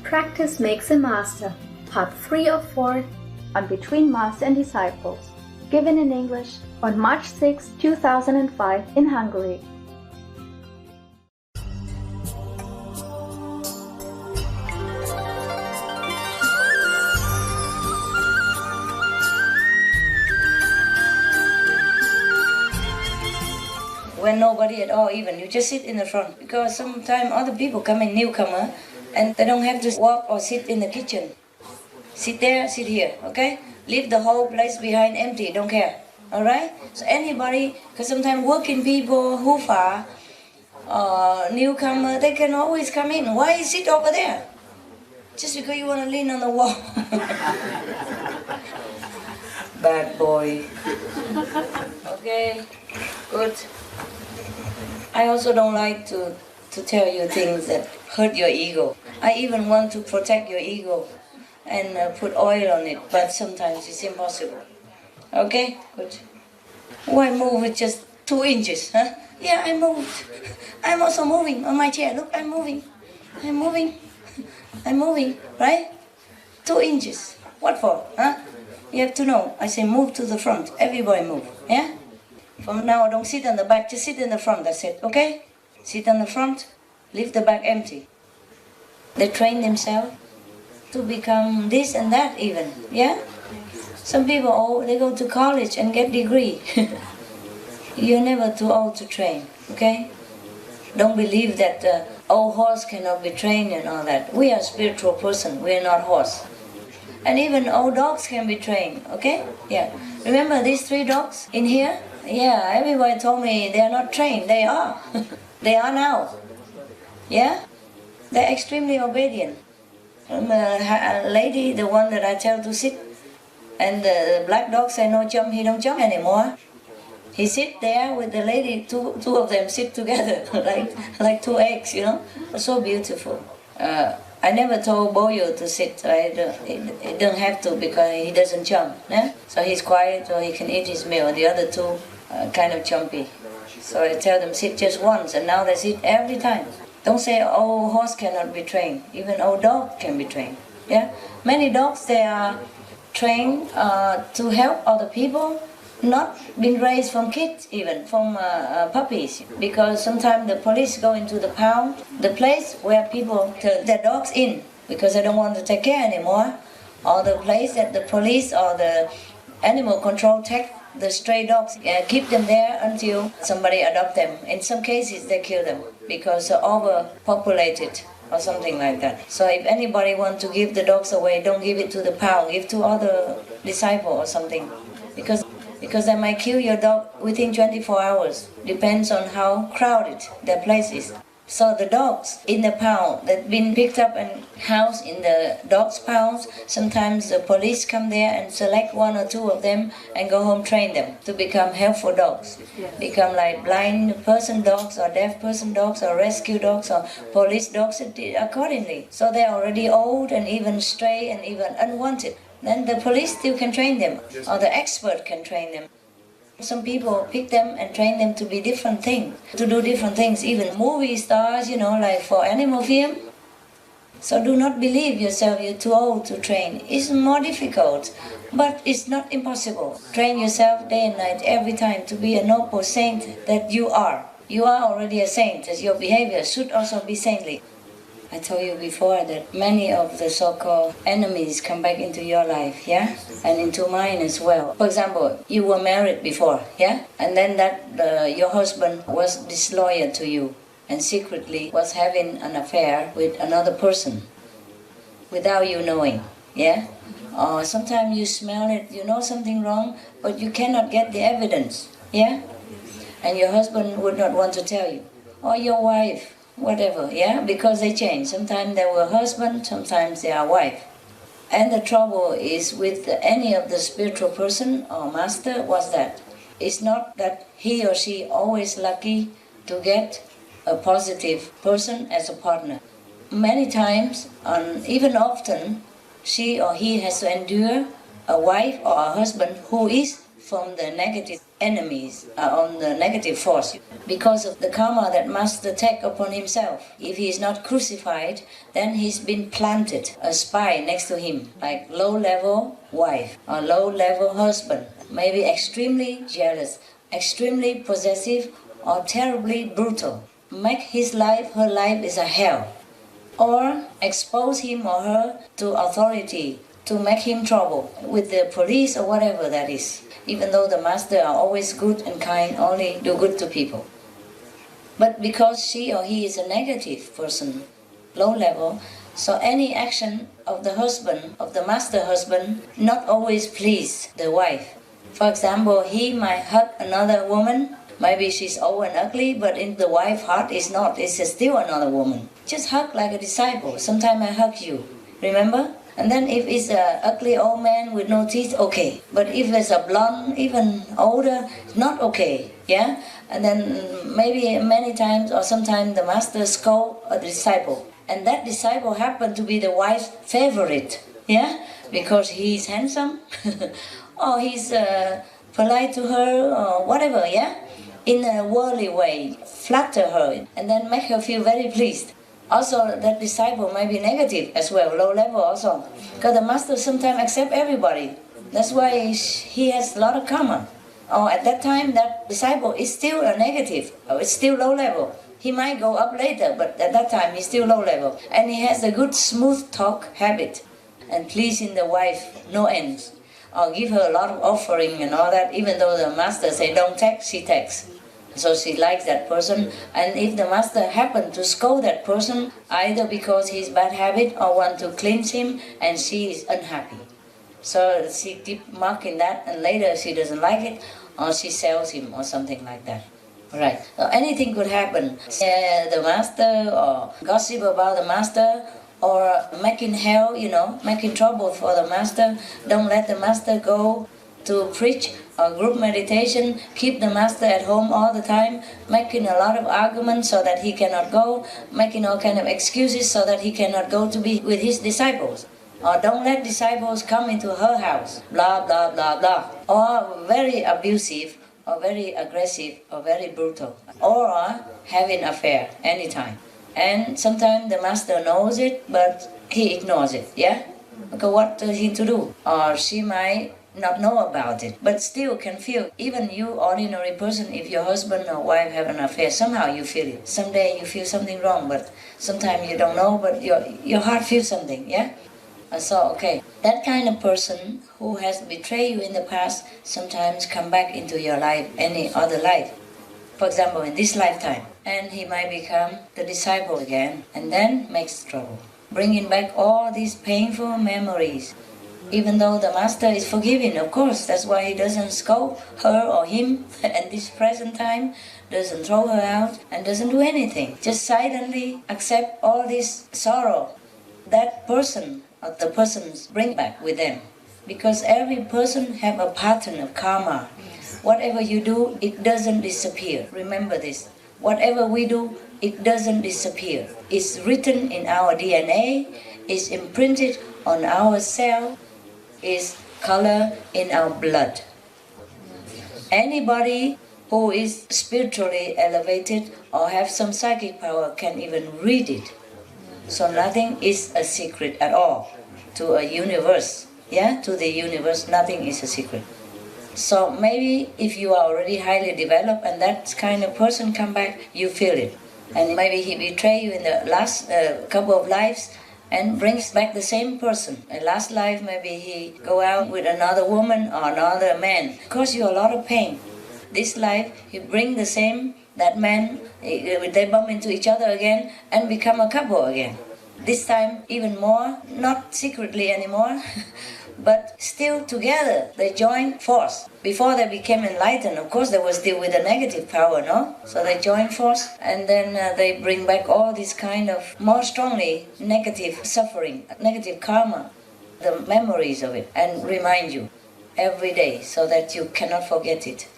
Practice Makes a Master, Part 3 of 4 on Between Master and Disciples, given in English on March 6, 2005 in Hungary. When nobody at all even, you just sit in the front, because sometimes other people come in, newcomer, and they don't have to walk or sit in the kitchen. Sit there, sit here, okay? Leave the whole place behind empty, don't care, all right? So anybody, because sometimes working people who far, newcomer, they can always come in. Why you sit over there? Just because you want to lean on the wall. Bad boy. Okay, good. I also don't like to tell you things that hurt your ego. I even want to protect your ego and put oil on it, but sometimes it's impossible. Okay, good. Why move with just 2 inches, huh? Yeah, I moved. I'm also moving on my chair. Look, I'm moving. I'm moving. I'm moving, right? 2 inches. What for, huh? You have to know. I say move to the front. Everybody move, yeah? From now, don't sit on the back, just sit in the front, that's it, okay? Sit on the front, leave the back empty. They train themselves to become this and that even, yeah? Some people, they go to college and get degree. You're never too old to train, okay? Don't believe that old horse cannot be trained and all that. We are spiritual person, we are not horse. And even old dogs can be trained, okay? Yeah. Remember these 3 dogs in here? Yeah, everybody told me they are not trained. They are. They are now. Yeah? They're extremely obedient. A lady, the one that I tell to sit, and the black dog say no jump, he don't jump anymore. He sit there with the lady, two of them sit together, like 2 eggs, you know? So beautiful. I never told Boyo to sit. He don't have to because he doesn't jump. Yeah? So he's quiet so he can eat his meal. The other 2 kind of jumpy. So I tell them sit just once, and now they sit every time. Don't say old horse cannot be trained. Even old dog can be trained. Yeah, many dogs, they are trained to help other people, not been raised from kids, even from puppies. Because sometimes the police go into the pound, the place where people turn their dogs in because they don't want to take care anymore, or the place that the police or the animal control take the stray dogs, keep them there until somebody adopt them. In some cases they kill them because they're overpopulated or something like that. So if anybody wants to give the dogs away, don't give it to the pound, give to other disciple or something. Because they might kill your dog within 24 hours. Depends on how crowded their place is. So the dogs in the pound that been picked up and housed in the dogs' pounds, sometimes the police come there and select 1 or 2 of them and go home train them to become helpful dogs. Become like blind person dogs or deaf person dogs or rescue dogs or police dogs accordingly. So they're already old and even stray and even unwanted. Then the police still can train them, or the expert can train them. Some people pick them and train them to be different things, to do different things, even movie stars, like for animal film. So do not believe yourself you're too old to train. It's more difficult, but it's not impossible. Train yourself day and night, every time, to be a noble saint that you are. You are already a saint, as your behavior should also be saintly. I told you before that many of the so-called enemies come back into your life, yeah? And into mine as well. For example, you were married before, yeah? And then your husband was disloyal to you and secretly was having an affair with another person without you knowing, yeah? Or sometimes you smell it, you know something wrong, but you cannot get the evidence, yeah? And your husband would not want to tell you. Or your wife. Whatever, yeah, because they change. Sometimes they were husband, sometimes they are wife. And the trouble is with any of the spiritual person or master was that it's not that he or she always lucky to get a positive person as a partner. Many times, even often, she or he has to endure a wife or a husband who is from the negative enemies, on the negative force, because of the karma that master take upon himself. If he is not crucified, then he's been planted, a spy next to him, like low-level wife or low-level husband, maybe extremely jealous, extremely possessive, or terribly brutal. Make his life, her life is a hell. Or expose him or her to authority, to make him trouble with the police or whatever that is. Even though the master are always good and kind, only do good to people. But because she or he is a negative person, low level, so any action of the husband, of the master husband, not always please the wife. For example, he might hug another woman. Maybe she's old and ugly, but in the wife's heart is not. It's still another woman. Just hug like a disciple. Sometimes I hug you. Remember? And then if it's an ugly old man with no teeth, okay. But if it's a blonde, even older, not okay. Yeah? And then maybe many times or sometimes the master scold a disciple. And that disciple happened to be the wife's favorite. Yeah? Because he's handsome. Or he's polite to her or whatever, yeah? In a worldly way, flatter her and then make her feel very pleased. Also, that disciple might be negative as well, low level also. Because the master sometimes accepts everybody. That's why he has a lot of karma. Or at that time, that disciple is still a negative, or it's still low level. He might go up later, but at that time, he's still low level. And he has a good smooth talk habit and pleasing the wife, no ends. Or give her a lot of offering and all that, even though the master say don't take, she takes. So she likes that person, and if the master happen to scold that person, either because he's bad habit or want to cleanse him, and she is unhappy. So she keep marking that, and later she doesn't like it, or she sells him or something like that. Right. So anything could happen. The master, or gossip about the master, or making hell, making trouble for the master. Don't let the master go to preach or group meditation, keep the master at home all the time, making a lot of arguments so that he cannot go, making all kind of excuses so that he cannot go to be with his disciples. Or don't let disciples come into her house, blah, blah, blah, blah. Or very abusive, or very aggressive, or very brutal. Or having affair anytime. And sometimes the master knows it, but he ignores it, yeah? Because what is he to do? Or she might not know about it, but still can feel. Even you, ordinary person, if your husband or wife have an affair, somehow you feel it. Someday you feel something wrong, but sometimes you don't know, but your heart feels something, yeah? So, okay, that kind of person who has betrayed you in the past sometimes come back into your life, any other life. For example, in this lifetime, and he might become the disciple again, and then makes trouble, bringing back all these painful memories. Even though the master is forgiving, of course, that's why he doesn't scold her or him at this present time, doesn't throw her out, and doesn't do anything. Just silently accept all this sorrow that person or the persons bring back with them. Because every person have a pattern of karma. Whatever you do, it doesn't disappear. Remember this. Whatever we do, it doesn't disappear. It's written in our DNA, it's imprinted on our cell, is color in our blood. Anybody who is spiritually elevated or have some psychic power can even read it. So nothing is a secret at all to a universe. Yeah, to the universe, nothing is a secret. So maybe if you are already highly developed and that kind of person come back, you feel it. And maybe he betrayed you in the last couple of lives and brings back the same person. In last life, maybe he go out with another woman or another man. Cause you a lot of pain. This life, he bring the same, that man, they bump into each other again and become a couple again. This time even more, not secretly anymore, but still together, they joined force. Before they became enlightened, of course they were still with a negative power, no? So they joined force and then they bring back all this kind of more strongly negative suffering, negative karma, the memories of it, and remind you every day so that you cannot forget it.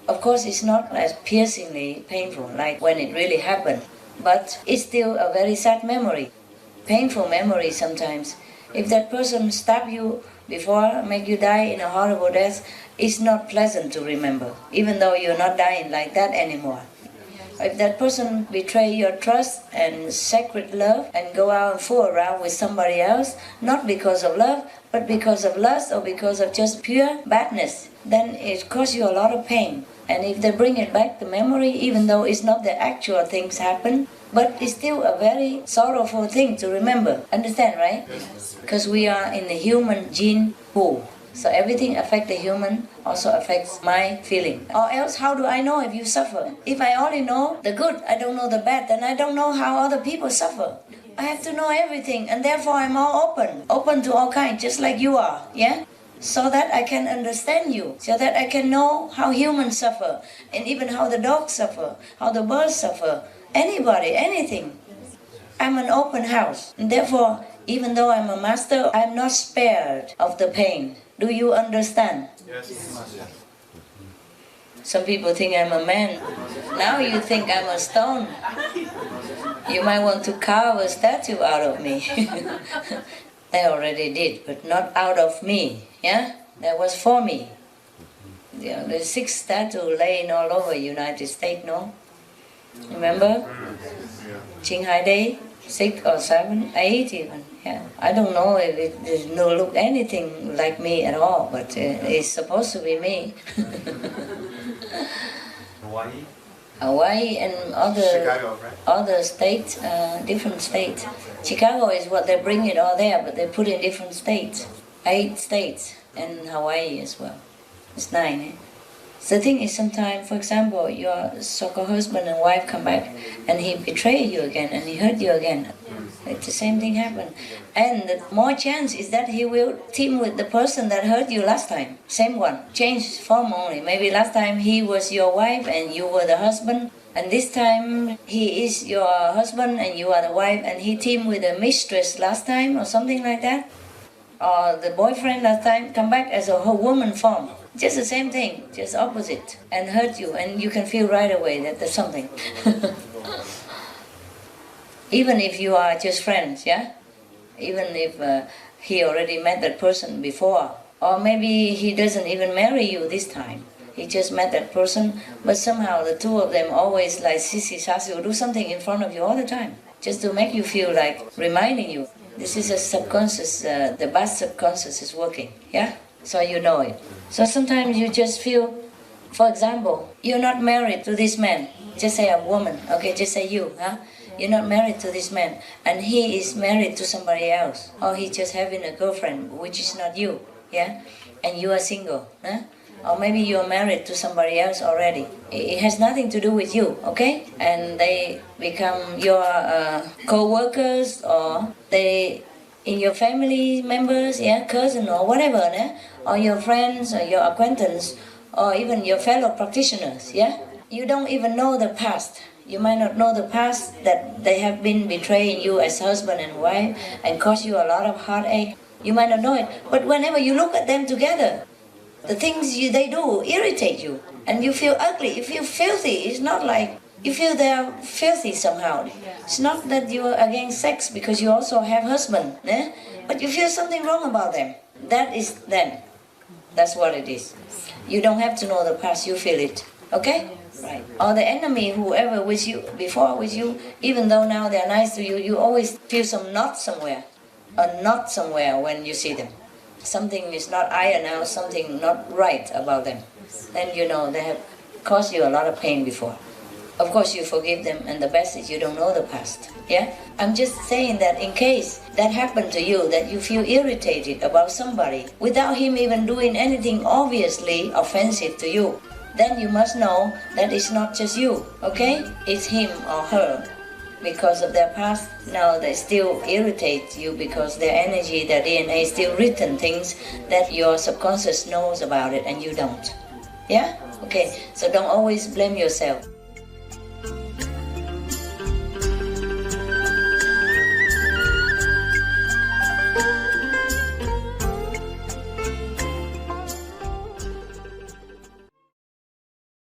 Of course, it's not as piercingly painful like when it really happened, but it's still a very sad memory. Painful memory sometimes. If that person stab you before make you die in a horrible death, it's not pleasant to remember, even though you're not dying like that anymore. If that person betray your trust and sacred love and go out and fool around with somebody else, not because of love, but because of lust or because of just pure badness, then it causes you a lot of pain. And if they bring it back to memory, even though it's not the actual things happen, but it's still a very sorrowful thing to remember. Understand, right? Because we are in the human gene pool. So everything affects the human, also affects my feeling. Or else, how do I know if you suffer? If I only know the good, I don't know the bad, then I don't know how other people suffer. I have to know everything, and therefore I'm all open to all kinds, just like you are, yeah? So that I can understand you, so that I can know how humans suffer, and even how the dogs suffer, how the birds suffer, anybody, anything. I'm an open house, and therefore, even though I'm a master, I'm not spared of the pain. Do you understand? Yes. Some people think I'm a man. Now you think I'm a stone. You might want to carve a statue out of me. They already did, but not out of me. Yeah? That was for me. Yeah, there's 6 statues laying all over United States, no? Remember? Qinghai Day? 6 or 7, 8 even. Yeah. I don't know if it does not look anything like me at all, but it's supposed to be me. Hawaii and Chicago, right? other states, different states. Chicago is what they bring it all there, but they put in different states. 8 states, and Hawaii as well. It's 9, eh? So the thing is, sometimes, for example, your so-called husband and wife come back and he betray you again and he hurt you again. It's the same thing happen. And the more chance is that he will team with the person that hurt you last time. Same one. Change form only. Maybe last time he was your wife and you were the husband. And this time he is your husband and you are the wife, and he teamed with a mistress last time or something like that. Or the boyfriend last time come back as a whole woman form. Just the same thing, just opposite, and hurt you, and you can feel right away that there's something. Even if you are just friends, yeah? Even if he already met that person before, or maybe he doesn't even marry you this time. He just met that person, but somehow the two of them always like sissy sassy will do something in front of you all the time, just to make you feel like reminding you. This is a subconscious, the vast subconscious is working, yeah? So you know it. So sometimes you just feel, for example, you're not married to this man. Just say a woman, okay, just say you, huh? You're not married to this man, and he is married to somebody else. Or he's just having a girlfriend, which is not you, yeah? And you are single, huh? Or maybe you're married to somebody else already. It has nothing to do with you, okay? And they become your co-workers, or they in your family members, yeah, cousin or whatever, né? Or your friends or your acquaintance, or even your fellow practitioners, yeah? You don't even know the past. You might not know the past, that they have been betraying you as husband and wife and cause you a lot of heartache. You might not know it, but whenever you look at them together, the things they do irritate you, and you feel ugly, you feel filthy. It's not like you feel they're filthy somehow. It's not that you're against sex because you also have husband, eh? But you feel something wrong about them. That is them. That's what it is. You don't have to know the past, you feel it. Okay? Right. Or the enemy, whoever with you, before with you, even though now they're nice to you, you always feel some knot somewhere. A knot somewhere when you see them. Something is not iron out, something not right about them. Then you know they have caused you a lot of pain before. Of course you forgive them, and the best is you don't know the past. Yeah? I'm just saying that in case that happened to you, that you feel irritated about somebody without him even doing anything obviously offensive to you, then you must know that it's not just you, okay? It's him or her. Because of their past, now they still irritate you because their energy, their DNA still written things that your subconscious knows about it and you don't. Yeah? Okay, so don't always blame yourself.